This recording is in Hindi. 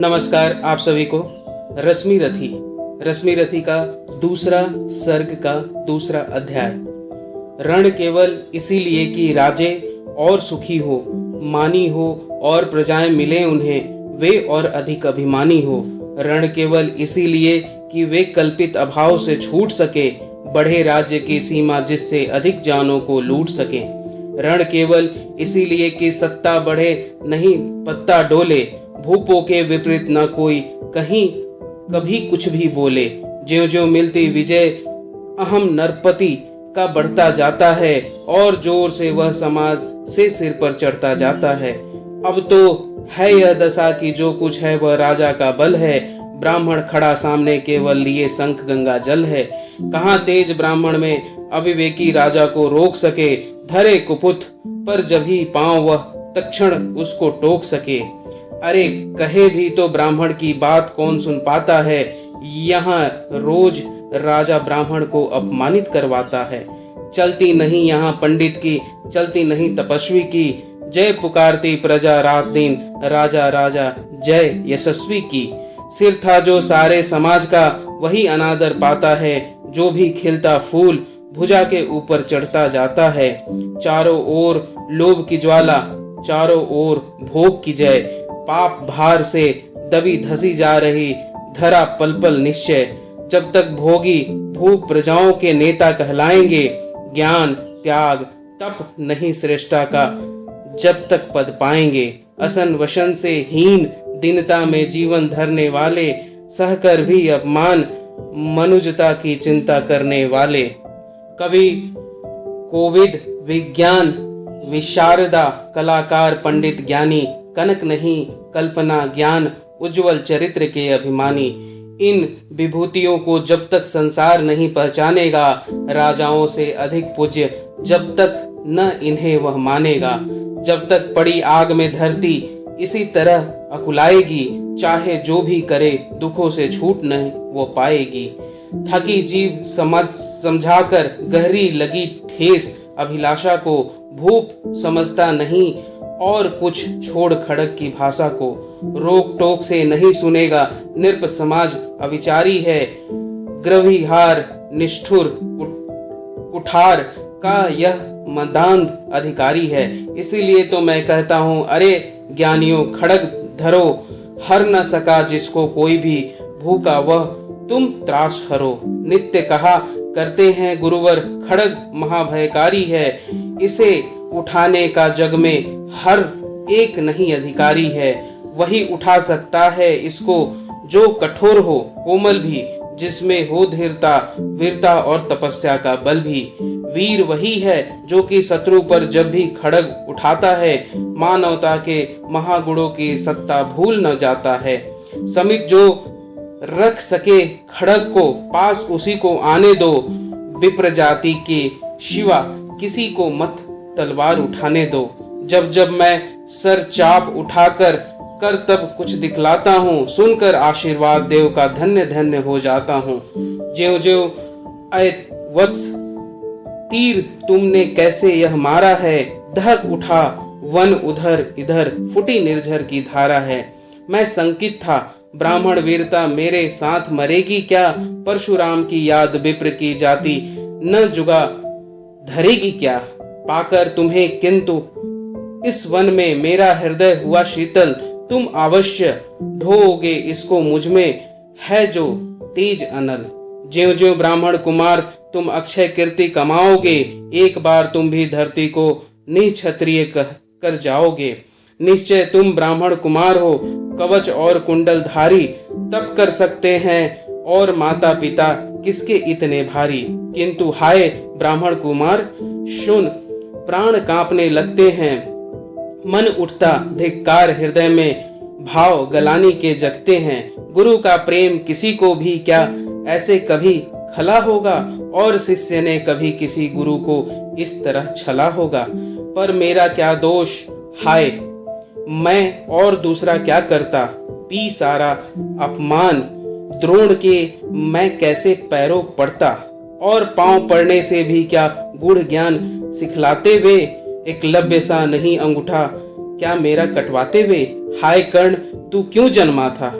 नमस्कार आप सभी को। रश्मि रथी रश्मि रथी का दूसरा सर्ग का दूसरा अध्याय। रण केवल इसीलिए कि राजे और सुखी हो, मानी हो और प्रजाएं मिले उन्हें, वे और अधिक अभिमानी हो। रण केवल इसीलिए कि वे कल्पित अभाव से छूट सके, बढ़े राज्य की सीमा जिससे अधिक जानों को लूट सके। रण केवल इसीलिए कि सत्ता बढ़े नहीं पत्ता डोले, भूपों के विपरीत न कोई कहीं कभी कुछ भी बोले। ज्यों ज्यों मिलती विजय अहम नरपति का बढ़ता जाता है और जोर से वह समाज से सिर पर चढ़ता जाता है। अब तो है यह दशा कि जो कुछ है वह राजा का बल है। ब्राह्मण खड़ा सामने केवल लिए शंख गंगा जल है। कहाँ तेज ब्राह्मण में अविवेकी राजा को रोक सके, धरे कुपुत पर जब ही पांव वह तक्षण उसको टोक सके। अरे कहे भी तो ब्राह्मण की बात कौन सुन पाता है, यहाँ रोज राजा ब्राह्मण को अपमानित करवाता है। चलती नहीं यहाँ पंडित की, चलती नहीं तपस्वी की, जय पुकारती प्रजा रात दिन, राजा राजा जय यशस्वी की। सिर था जो सारे समाज का, वही अनादर पाता है। जो भी खिलता फूल भुजा के ऊपर चढ़ता जाता है। चारों ओर लोभ की ज्वाला, चारों ओर भोग की जय, पाप भार से दबी धसी जा रही धरा पल पल निश्चय। जब तक भोगी भूप प्रजाओं के नेता कहलाएंगे, ज्ञान त्याग तप नहीं श्रेष्ठता का जब तक पद पाएंगे। असन वसन से हीन दीनता में जीवन धरने वाले, सहकर भी अपमान मनुजता की चिंता करने वाले। कवि कोविद विज्ञान विशारदा, कलाकार पंडित ज्ञानी, कनक नहीं कल्पना ज्ञान उज्जवल चरित्र के अभिमानी। इन विभूतियों को जब तक संसार नहीं पहचानेगा, राजाओं से अधिक पूज्य जब तक न इन्हें वह मानेगा। जब तक पड़ी आग में धरती इसी तरह अकुलाएगी, चाहे जो भी करे दुखों से छूट नहीं वो पाएगी। थकी जीव समझाकर गहरी लगी ठेस, अभिलाषा को भूप समझता नहीं और कुछ छोड़ खड़क की भाषा को। रोक टोक से नहीं सुनेगा, नृप समाज अविचारी है। ग्रविहार निष्ठुर कुठार का यह मदांध अधिकारी है। इसीलिए तो मैं कहता हूँ, अरे ज्ञानियों खड़ग धरो, हर न सका जिसको कोई भी, भूखा वह तुम त्रास हरो। नित्य कहा करते हैं गुरुवर, खड़ग महाभयकारी है। इसे उठाने का जग में हर एक नहीं अधिकारी है। वही उठा सकता है इसको जो कठोर हो कोमल भी, जिसमें हो धीरता वीरता और तपस्या का बल भी। वीर वही है जो कि शत्रु पर जब भी खड़ग उठाता है, मानवता के महागुणों की सत्ता भूल न जाता है। समित जो रख सके खड़ग को, पास उसी को आने दो। विप्र जाति के शिवा किसी को मत तलवार उठाने दो। जब जब मैं सर चाप उठाकर कर तब कुछ दिखलाता हूँ, सुनकर आशीर्वाद देव का धन्य धन्य हो जाता हूँ। ज्यों ज्यों अय वत्स तीर तुमने कैसे यह मारा है, दहक उठा वन उधर इधर फुटी निर्झर की धारा है। मैं संकित था ब्राह्मण वीरता मेरे साथ मरेगी क्या, परशुराम की याद विप्र की जाति न जुगा धरेगी क्या। पाकर तुम्हें किंतु इस वन में मेरा हृदय हुआ शीतल, तुम अवश्य ढोओगे इसको मुझ में है जो तेज अनल। ज्यों ज्यों ब्राह्मण कुमार तुम अक्षय कीर्ति कमाओगे, एक बार तुम भी धरती को निक्षत्रिय कर जाओगे। निश्चय तुम ब्राह्मण कुमार हो, कवच और कुंडल धारी, तप कर सकते हैं और माता पिता किसके इतने भारी। किंतु हाय ब्राह्मण कुमार सुन, प्राण कांपने लगते हैं, मन उठता धिक्कार हृदय में, भाव गलानी के जगते हैं। गुरु का प्रेम किसी को भी क्या ऐसे कभी खला होगा, और शिष्य ने कभी किसी गुरु को इस तरह छला होगा। पर मेरा क्या दोष, हाय मैं और दूसरा क्या करता, पी सारा अपमान द्रोण के मैं कैसे पैरों पड़ता। और पांव पड़ने से भी क्या गूढ़ ज्ञान सिखलाते वे, एकलव्य सा नहीं अंगूठा क्या मेरा कटवाते वे? हाय कर्ण, तू क्यों जन्मा था?